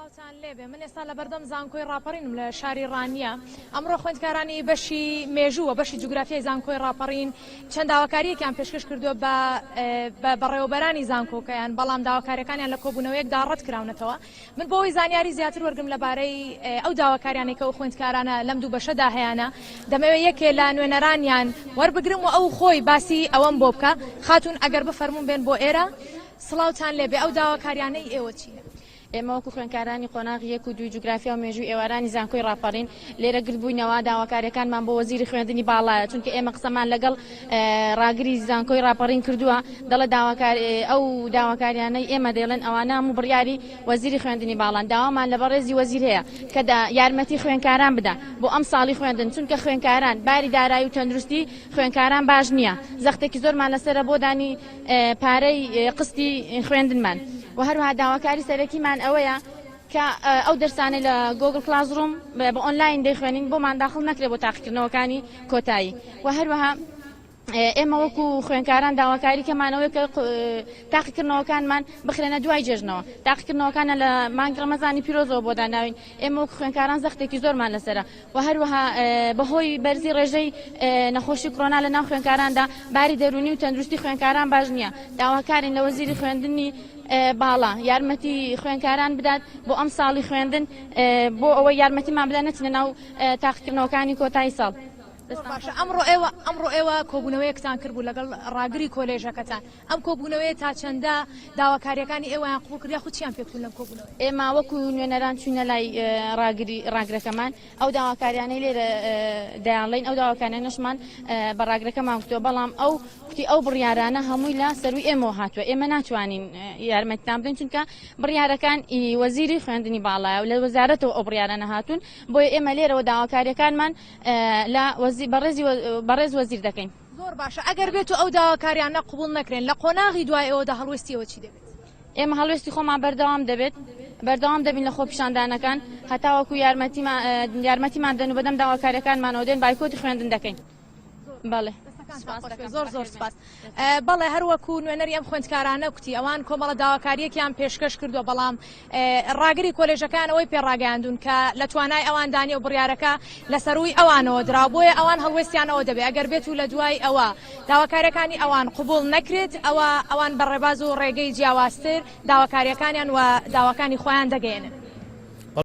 سڵاوتان لێبێ من ئێستا لە بەردەم زانکۆی ڕاپەڕینم لە شاری ڕانیە ئەمڕۆ خوێندکارانی بەشی مێژووە بەشی جوگرافیای زانکۆی ڕاپەڕین چەند داواکاریەکیان پێشکەش کردووە بە بەڕێوەبەرانی زانکۆکەیان بەڵام داواکاریەکانیان لە کۆبوونەوەیەکدا ڕەت کراونەتەوە من بۆ ئەوەی زانیاری زیاتر وەرگم لەبارەی ئەو داواکاریانێک کە ئەو خوێندکارانە لەم دوو بەشەدا هەیەە دەمەوێت یەکێ لە نوێنەرانیان وەربگرم و ئەو خۆی باسی ئەوەم بۆ بکە خاتون ئەگەر بفەرمون بێن بۆ ئێرە سڵاوتان لێبێ ئەو داواکاریانەی ئێوە چیە؟ ئێمە وەکو خوێندکارانی قۆناغی یەک و دوی جوگرافیا و مێژووی ئێوارانی زانکۆی ڕاپەڕین لێرە گرتبووینەوە داواکاریەکانمان بۆ وەزیری خوێندنی باڵایە چونکە ئێمە قسەمان لەگەڵ ڕاگری زانکۆی ڕاپەڕین کردووە دەڵە ئەو داواکاریانەی ئێمە دەڵێن ئەوانە هەموو بڕیاری وەزیری خوێندنی باڵان داوامان لە بەڕێزی وەزیر هەیە کە یارمەتی خوێندکاران بدە بۆ ئەم ساڵی خوێندن چونکە خوێندکاران باری دارایی و تەندروستی خوێندکاران باش نییە زەختێکی زۆرمان لەسرە بۆ دانی پارەی قستی خوێندنمان و هەروەها داواکاری سەرەکیمان ئەوەیە کە ئەو دەرسانەی لە گۆگل کلاسڕوم بە ئۆنلاین دەیخوێنین بۆمان داخڵ نەکرێت بۆ تاقیکردنەوەکانی کۆتایی و هەروەها ئێمە وەکو خوێندکاران داواکاری کەمانەوەی کە تاقیکردنەوەکانمان بخرێنە دوای جێژنەوە تاقیکردنەوەکانە لە مانگی ڕەمەزانی پیرۆزەوە بۆ داناوین ئێمە وەکو خوێندکاران زەختێکی زۆرمان لەسرە و هەروەها بەهۆی بەرزی ڕێژەی نەخۆشی کۆرۆنا لە ناو خوێندکاراندا باری دەرونی و تەندروستی خوێندکاران باش نییە داواکارین لە وەزیری خوێندنی باڵا یارمەتی خوێندکاران بدات بۆ ئەم ساڵی خوێندن بۆ ئەوەی یارمەتیمان بدات نەچنە ناو تاقیکردنەوەکانی کۆتایی ساڵ باشە ئەمڕۆ ئێوە کۆبوونەوەیەکتان کردبوو لەگەڵ ڕاگری کۆلێژەکەتان ئەم کۆبوونەوەی تا چەندە داواکاریەکانی ئێوەیان قبول کرد یاخود چیان پێکتون لەم کۆبوونەوە ئێمە وەکو نوێنەران چوونە لای ڕاگرەکەمان ئەو داواکاریانەی لێرە دەیانڵین ئەو داواکاریانەشمان بە ڕاگرەکەمان وتووە بەڵام ئەو کوتی ئەو بڕیارانە هەمووی لە سەروی ئێمەوە هاتووە ئێمە ناتوانین یارمەتیتان بدەین چونکە بڕیارەکان وەزیری خوێندنی باڵایە و لە وەزارەتەوە ئەو بڕیارانە هاتوون بۆیە ئێمە لێرەوە داواکاریەکانمان لە بەڕێز وەزیر دەکەین زۆر باشە ئەگەر بێت و ئەو داواکاریانە قبول نەکرێن لە قۆناغی دوای ئەوەدا هەڵوێستیەوە چی دەبێت ئێمە هەڵوێستی خۆمان بەردەوام دەبین لە خۆ پیشاندانەکان هەتاوەکو یارمەتیمان دەن و بەدەم داواکاریەکانمانەوە دێن بایکۆتی خوێندن دەکەین بەڵێ زۆر سپاس بەڵێ هەروەکو نوێنەری ئەم خوێندکارانە کوتی ئەوان کۆمەڵە داواکاریەکیان پێشکەش کردووە بەڵام ڕاگری کۆلێژەکان ئەوەی پێڕاگەاندون کە لە توانای ئەوان دانی و بڕیارەکە لەسەروی ئەوانەوە درابۆیە ئەوان هەڵوێستیانەوە دەبێت ئەگەر بێت و لە دوای ئەوە داواکاریەکانی ئەوان قبول نەکرێت ئەوان بەڕێباز و ڕێگەی جیاوازتر داواکاریەکانیان و داواکانی خۆیان دەگەێنن